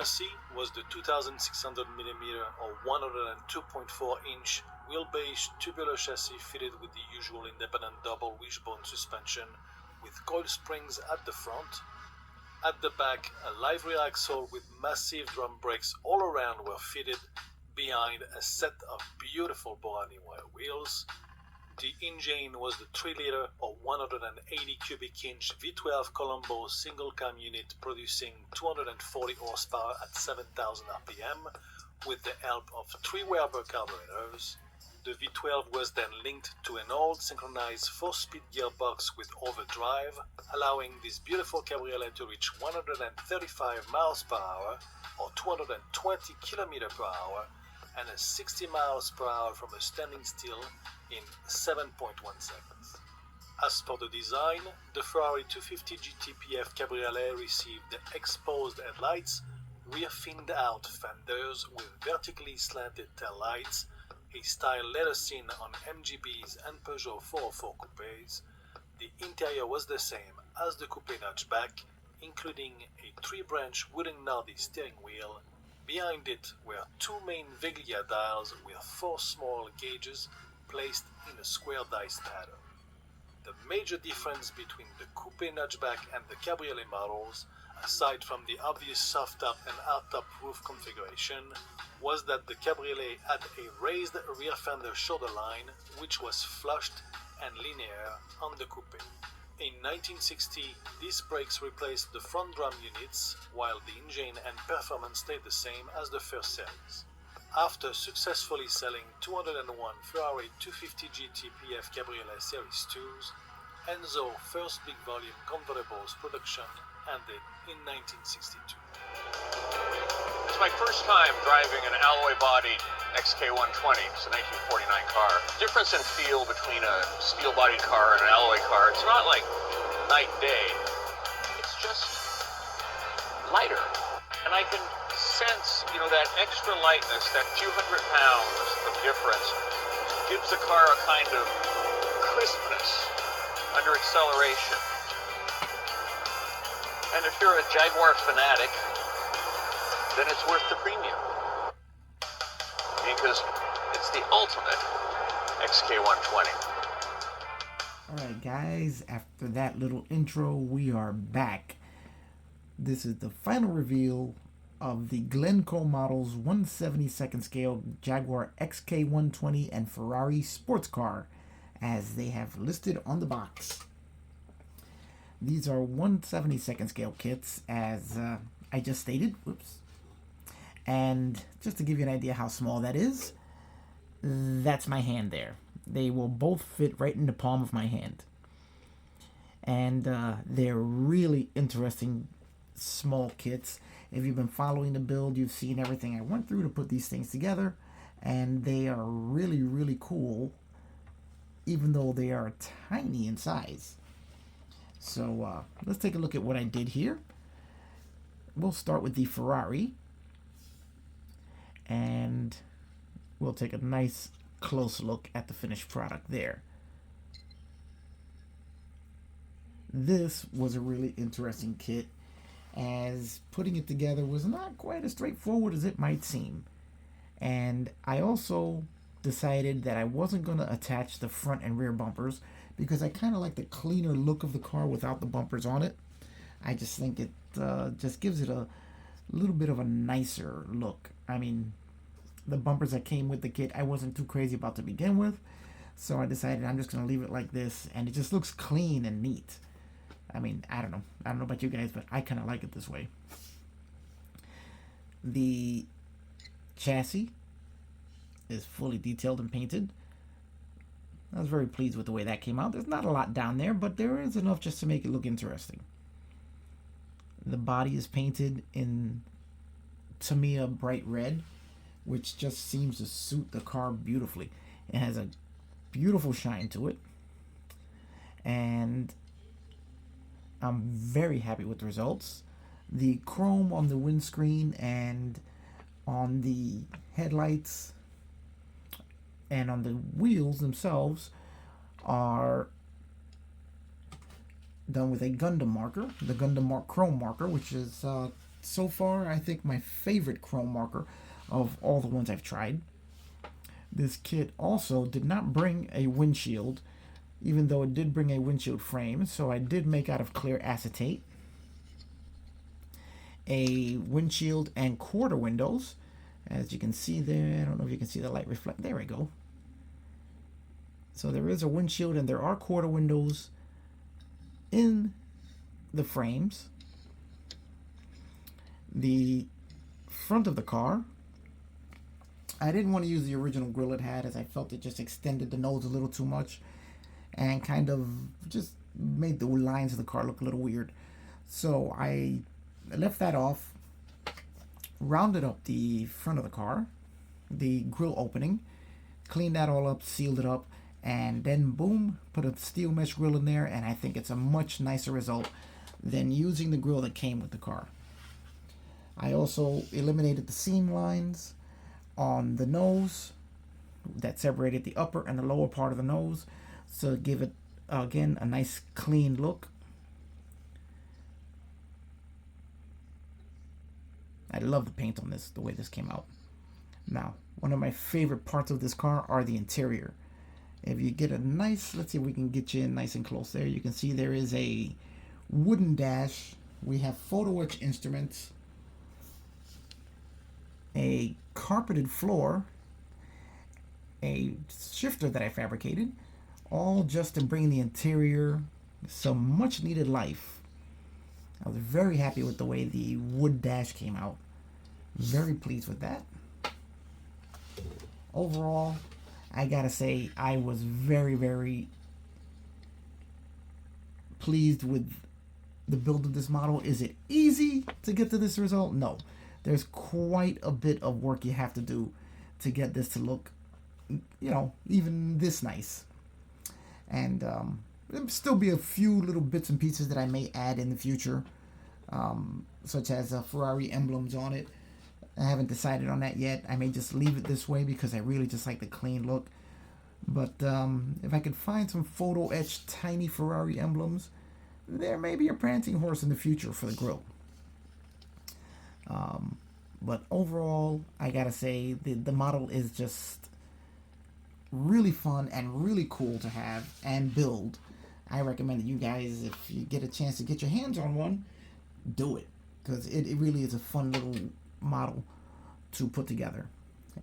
chassis was the 2600mm or 102.4-inch wheelbase tubular chassis fitted with the usual independent double wishbone suspension with coil springs at the front. At the back, a live rear axle with massive drum brakes all around were fitted behind a set of beautiful Borrani wire wheels. The engine was the 3-liter or 180 cubic inch V12 Colombo single cam unit producing 240 horsepower at 7,000 RPM with the help of 3 Weber carburetors. The V12 was then linked to an old synchronized 4-speed gearbox with overdrive, allowing this beautiful cabriolet to reach 135 miles per hour or 220 km per hour and 60 miles per hour from a standing still in 7.1 seconds. As for the design, the Ferrari 250 GT/PF Cabriolet received the exposed headlights, rear finned out fenders with vertically slanted taillights, a style later seen on MGBs and Peugeot 404 coupes. The interior was the same as the coupe notchback, including a 3-branch wooden Nardi steering wheel. Behind it were 2 main Veglia dials with 4 small gauges placed in a square dice pattern. The major difference between the coupe notchback and the cabriolet models, aside from the obvious soft top and hardtop roof configuration, was that the cabriolet had a raised rear fender shoulder line which was flushed and linear on the coupe. In 1960, these brakes replaced the front drum units, while the engine and performance stayed the same as the first series. After successfully selling 201 Ferrari 250 GT/PF Cabriolet Series 2s, Enzo's first big volume convertibles production ended in 1962. It's my first time driving an alloy-bodied XK120. It's a 1949 car. The difference in feel between a steel-bodied car and an alloy car, it's not like night and day. It's just lighter. And I can sense, that extra lightness, that few hundred pounds of difference gives the car a kind of crispness under acceleration. And if you're a Jaguar fanatic, then it's worth the premium. Because it's the ultimate XK120. Alright guys, after that little intro, we are back. This is the final reveal of the Glencoe Models 1/72nd scale Jaguar XK120 and Ferrari sports car, as they have listed on the box. These are 1/72nd scale kits, as I just stated. Whoops. And just to give you an idea how small that is, that's my hand there. They will both fit right in the palm of my hand. And they're really interesting small kits. If you've been following the build, you've seen everything I went through to put these things together. And they are really, really cool, even though they are tiny in size. So let's take a look at what I did here. We'll start with the Ferrari. And we'll take a nice close look at the finished product there. This was a really interesting kit, as putting it together was not quite as straightforward as it might seem. And I also decided that I wasn't going to attach the front and rear bumpers, because I kind of like the cleaner look of the car without the bumpers on it. I just think it just gives it a little bit of a nicer look. I mean, the bumpers that came with the kit I wasn't too crazy about to begin with, so I decided I'm just going to leave it like this, and it just looks clean and neat. I mean, I don't know about you guys, but I kind of like it this way. The chassis is fully detailed and painted. I was very pleased with the way that came out. There's not a lot down there, but there is enough just to make it look interesting. The body is painted in Tamiya bright red, which just seems to suit the car beautifully. It has a beautiful shine to it, and I'm very happy with the results. The chrome on the windscreen and on the headlights and on the wheels themselves are done with a Gundam marker, the Gundam chrome marker, which is so far, I think, my favorite chrome marker of all the ones I've tried. This kit also did not bring a windshield, even though it did bring a windshield frame, so I did make out of clear acetate a windshield and quarter windows. As you can see there, I don't know if you can see the light reflect. There we go. So there is a windshield and there are quarter windows in the frames. The front of the car, I didn't want to use the original grille it had, as I felt it just extended the nose a little too much and kind of just made the lines of the car look a little weird. So I left that off, rounded up the front of the car, the grille opening, cleaned that all up, sealed it up, and then boom, put a steel mesh grille in there, and I think it's a much nicer result than using the grille that came with the car. I also eliminated the seam lines on the nose that separated the upper and the lower part of the nose, so give it again a nice clean look. I love the paint on this, the way this came out. Now, one of my favorite parts of this car are the interior. If you get a nice, let's see if we can get you in nice and close there, you can see there is a wooden dash. We have photo etch instruments, a carpeted floor, a shifter that I fabricated, all just to bring the interior some much needed life. I was very happy with the way the wood dash came out. Very pleased with that. Overall, I gotta say I was very, very pleased with the build of this model. Is it easy to get to this result? No. There's quite a bit of work you have to do to get this to look, you know, even this nice. And there'll still be a few little bits and pieces that I may add in the future, such as Ferrari emblems on it. I haven't decided on that yet. I may just leave it this way because I really just like the clean look. But if I could find some photo etched tiny Ferrari emblems, there may be a prancing horse in the future for the grille. But overall, I gotta say the model is just really fun and really cool to have and build. I recommend that you guys, if you get a chance to get your hands on one, do it, because it really is a fun little model to put together.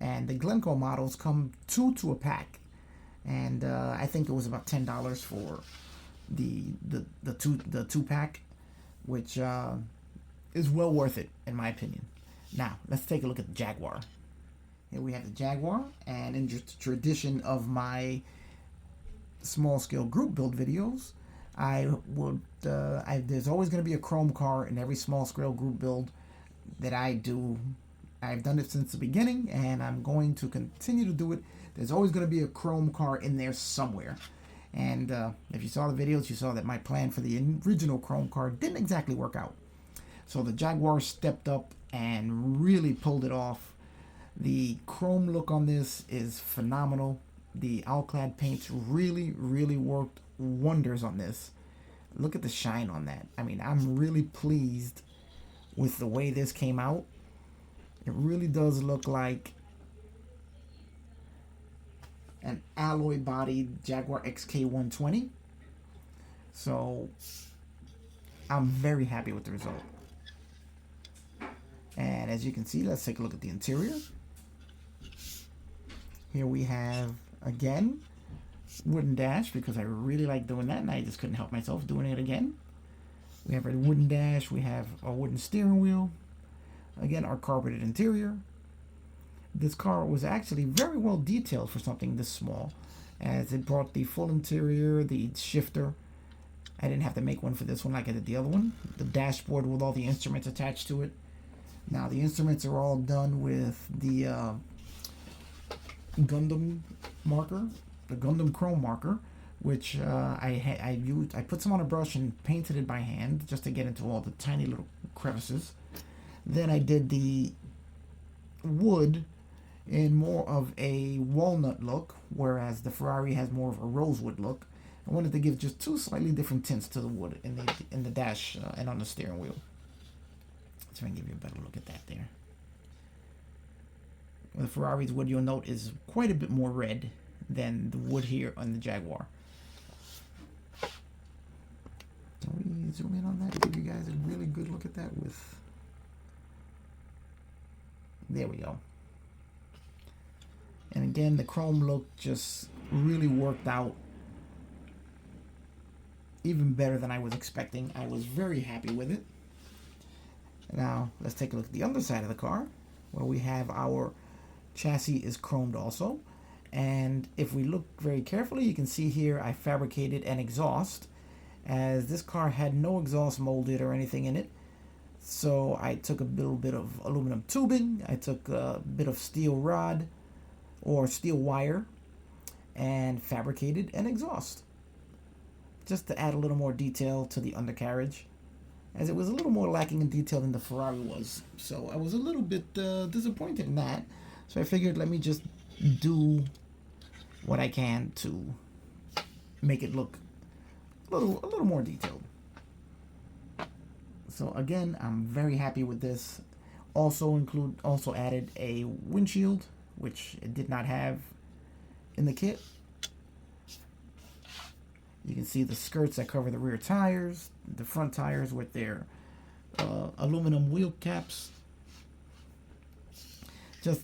And the Glencoe models come two to a pack, and I think it was about $10 for the two pack, which is well worth it in my opinion. Now let's take a look at the Jaguar. Here we have the Jaguar, and in the tradition of my small scale group build videos, there's always going to be a chrome car in every small scale group build that I do. I've done it since the beginning, and I'm going to continue to do it. There's always going to be a chrome car in there somewhere. And if you saw the videos, you saw that my plan for the original chrome car didn't exactly work out. So the Jaguar stepped up and really pulled it off. The chrome look on this is phenomenal. The Alclad paints really, really worked wonders on this. Look at the shine on that. I mean, I'm really pleased with the way this came out. It really does look like an alloy bodied Jaguar XK120. So I'm very happy with the result. And as you can see, let's take a look at the interior. Here we have, again, wooden dash, because I really like doing that and I just couldn't help myself doing it again. We have a wooden dash, we have a wooden steering wheel, again our carpeted interior. This car was actually very well detailed for something this small, as it brought the full interior, the shifter. I didn't have to make one for this one like I did the other one. The dashboard with all the instruments attached to it. Now the instruments are all done with the Gundam marker, the Gundam chrome marker, which I used. I put some on a brush and painted it by hand just to get into all the tiny little crevices. Then I did the wood in more of a walnut look, whereas the Ferrari has more of a rosewood look. I wanted to give just two slightly different tints to the wood in the dash and on the steering wheel. Let's try and give you a better look at that there. With the Ferrari's wood, you'll note, is quite a bit more red than the wood here on the Jaguar. Can we zoom in on that to give you guys a really good look at that with... There we go. And again, the chrome look just really worked out even better than I was expecting. I was very happy with it. Now, let's take a look at the underside of the car, where we have our chassis is chromed also. And if we look very carefully, you can see here I fabricated an exhaust, as this car had no exhaust molded or anything in it. So I took a little bit of aluminum tubing, I took a bit of steel rod or steel wire, and fabricated an exhaust, just to add a little more detail to the undercarriage, as it was a little more lacking in detail than the Ferrari was. So I was a little bit disappointed in that. So I figured, let me just do what I can to make it look a little more detailed. So again, I'm very happy with this. Also added a windshield, which it did not have in the kit. You can see the skirts that cover the rear tires, the front tires with their aluminum wheel caps. Just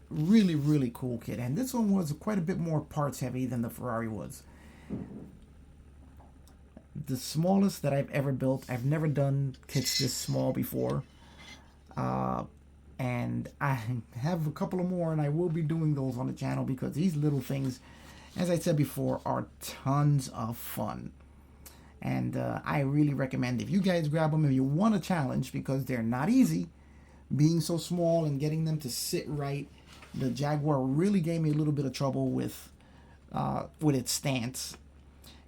really, really cool kit. And this one was quite a bit more parts heavy than the Ferrari was. The smallest that I've ever built. I've never done kits this small before. And I have a couple of more, and I will be doing those on the channel, because these little things, as I said before, are tons of fun. And I really recommend, if you guys grab them, if you want a challenge, because they're not easy, being so small and getting them to sit right. The Jaguar really gave me a little bit of trouble with its stance.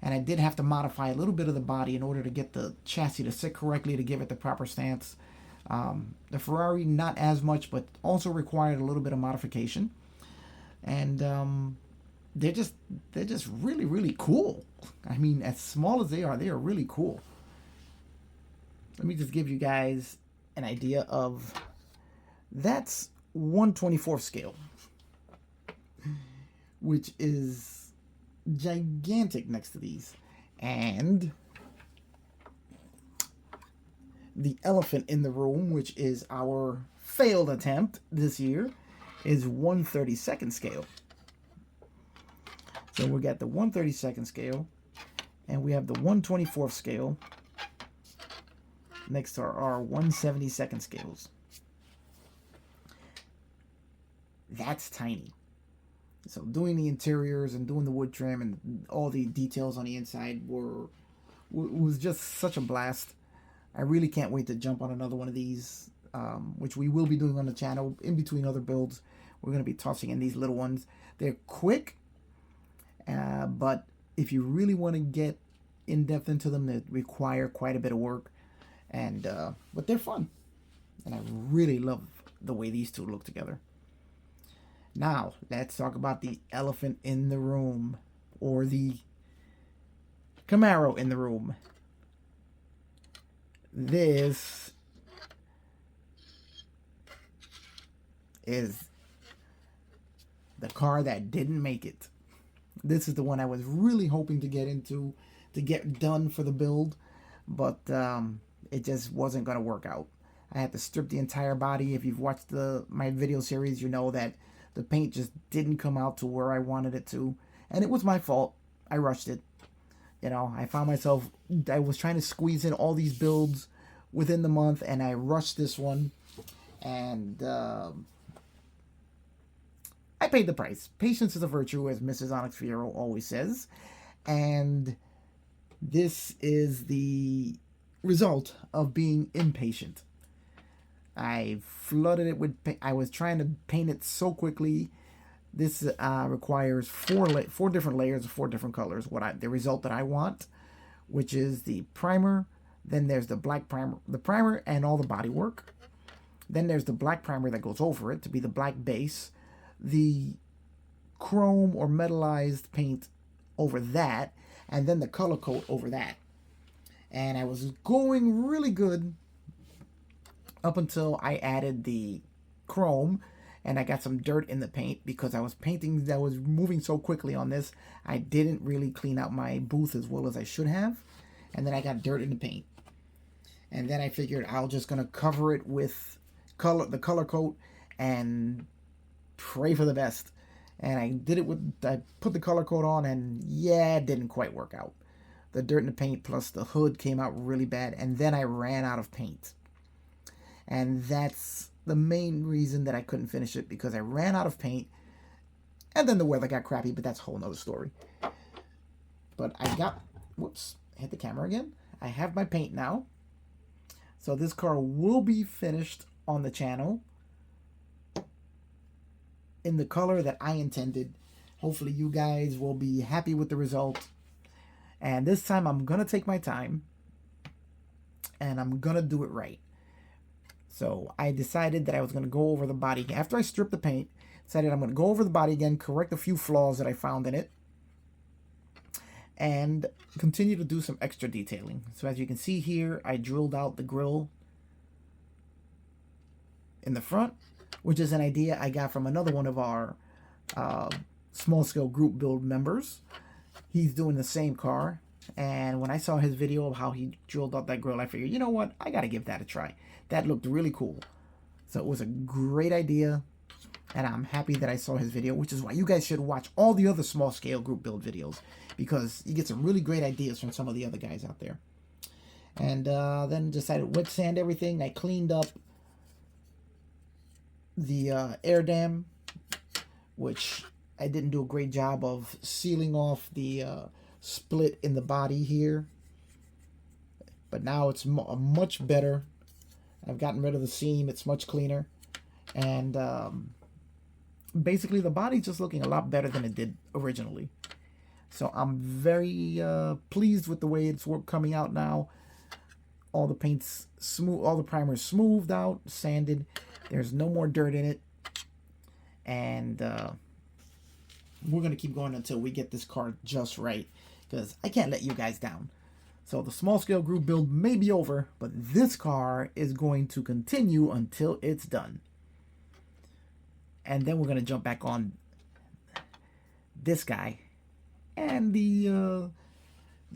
And I did have to modify a little bit of the body in order to get the chassis to sit correctly, to give it the proper stance. The Ferrari, not as much, but also required a little bit of modification. And they're just really, really cool. I mean, as small as they are really cool. Let me just give you guys an idea of, that's 1/24 scale, which is gigantic next to these. And the elephant in the room, which is our failed attempt this year, is 1/32 scale. So we got the 1/32 scale, and we have the 1/24 scale next to our 1/72 scales. That's tiny. So doing the interiors and doing the wood trim and all the details on the inside was just such a blast. I really can't wait to jump on another one of these, which we will be doing on the channel in between other builds. We're going to be tossing in these little ones. They're quick, but if you really want to get in depth into them, they require quite a bit of work. And but they're fun, and I really love the way these two look together. Now, let's talk about the elephant in the room, or the Camaro in the room. This is the car that didn't make it. This is the one I was really hoping to get into, to get done for the build, but it just wasn't going to work out. I had to strip the entire body. If you've watched my video series, you know that the paint just didn't come out to where I wanted it to. And it was my fault. I rushed it. You know, I found myself, I was trying to squeeze in all these builds within the month, and I rushed this one. And I paid the price. Patience is a virtue, as Mrs. Onyx Fierro always says. And this is the result of being impatient. I flooded it with paint. I was trying to paint it so quickly. This requires four different layers of 4 different colors. The result that I want, which is the primer. Then there's the black primer, and all the body work. Then there's the black primer that goes over it to be the black base. The chrome or metallized paint over that, and then the color coat over that. And I was going really good up until I added the chrome and I got some dirt in the paint because I was painting that was moving so quickly on this. I didn't really clean out my booth as well as I should have. And then I got dirt in the paint. And then I figured I was just going to cover it with the color coat and pray for the best. And I put the color coat on, and yeah, it didn't quite work out. The dirt in the paint plus the hood came out really bad, and then I ran out of paint. And that's the main reason that I couldn't finish it, because I ran out of paint, and then the weather got crappy, but that's a whole nother story. But I got, whoops, hit the camera again. I have my paint now. So this car will be finished on the channel in the color that I intended. Hopefully you guys will be happy with the result. And this time I'm going to take my time and I'm going to do it right. So I decided that I was going to go over the body. After I stripped the paint, decided I'm going to go over the body again, correct a few flaws that I found in it, and continue to do some extra detailing. So as you can see here, I drilled out the grille in the front, which is an idea I got from another one of our small scale group build members. He's doing the same car, and when I saw his video of how he drilled out that grill, I figured, you know what, I gotta give that a try. That looked really cool. So it was a great idea, and I'm happy that I saw his video, which is why you guys should watch all the other small scale group build videos, because you get some really great ideas from some of the other guys out there. And then decided wet sand everything. I cleaned up the air dam, which I didn't do a great job of sealing off the split in the body here, but now it's much better. I've gotten rid of the seam. It's much cleaner, and basically the body's just looking a lot better than it did originally. So I'm very pleased with the way it's coming out now. All the paint's smooth, all the primer's smoothed out, sanded. There's no more dirt in it, and we're gonna keep going until we get this car just right, because I can't let you guys down. So the small scale group build may be over, but this car is going to continue until it's done. And then we're gonna jump back on this guy and the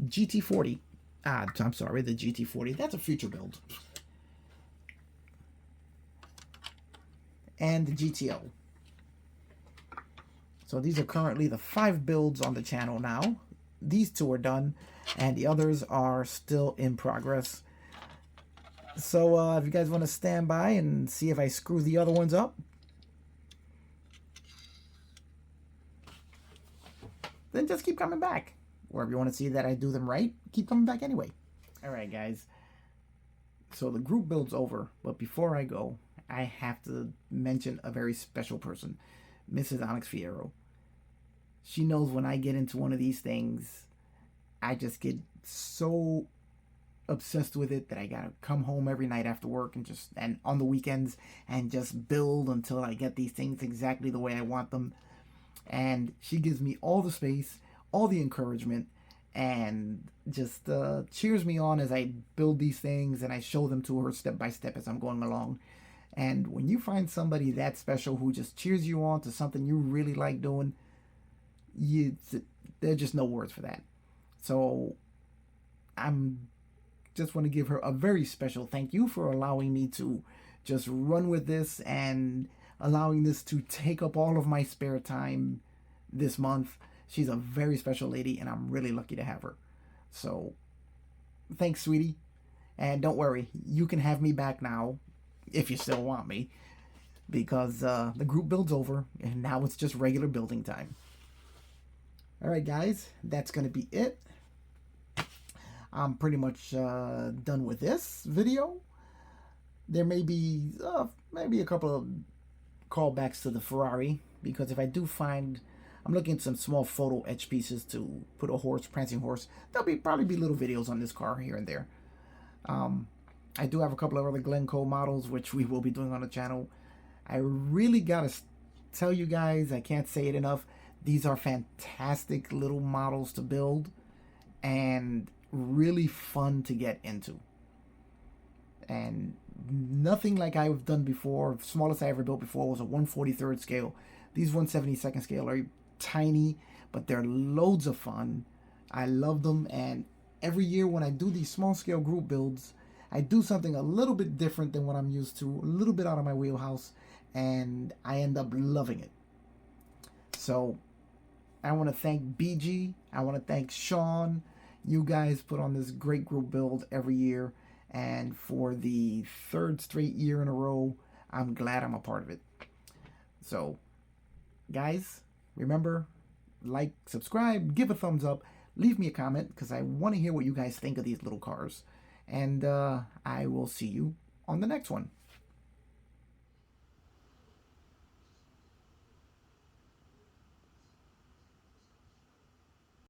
GT40. I'm sorry, the GT40. That's a future build. And the GTO. So these are currently the 5 builds on the channel now. These 2 are done, and the others are still in progress. So if you guys want to stand by and see if I screw the other ones up, then just keep coming back. Or if you want to see that I do them right, keep coming back anyway. Alright guys, so the group build's over, but before I go, I have to mention a very special person, Mrs. Onyx Fierro. She knows when I get into one of these things, I just get so obsessed with it that I gotta come home every night after work and on the weekends and just build until I get these things exactly the way I want them. And she gives me all the space, all the encouragement, and just cheers me on as I build these things, and I show them to her step by step as I'm going along. And when you find somebody that special who just cheers you on to something you really like doing, there's just no words for that. So I'm just want to give her a very special thank you for allowing me to just run with this and allowing this to take up all of my spare time this month. She's a very special lady, and I'm really lucky to have her. So thanks, sweetie. And don't worry, you can have me back now if you still want me, because the group build's over and now it's just regular building time. Alright guys, that's going to be it. I'm pretty much done with this video. There may be maybe a couple of callbacks to the Ferrari, because if I do find, I'm looking at some small photo etch pieces to put a horse, prancing horse. There'll probably be little videos on this car here and there. I do have a couple of other Glencoe models which we will be doing on the channel. I really gotta tell you guys, I can't say it enough, these are fantastic little models to build and really fun to get into. And nothing like I've done before. Smallest I ever built before was a 1/43rd scale. These 1/72nd scale are tiny, but they're loads of fun. I love them, and every year when I do these small scale group builds, I do something a little bit different than what I'm used to, a little bit out of my wheelhouse, and I end up loving it. So I want to thank BG. I want to thank Sean. You guys put on this great group build every year, and for the third straight year in a row, I'm glad I'm a part of it. So, guys, remember, like, subscribe, give a thumbs up, leave me a comment, because I want to hear what you guys think of these little cars. And I will see you on the next one.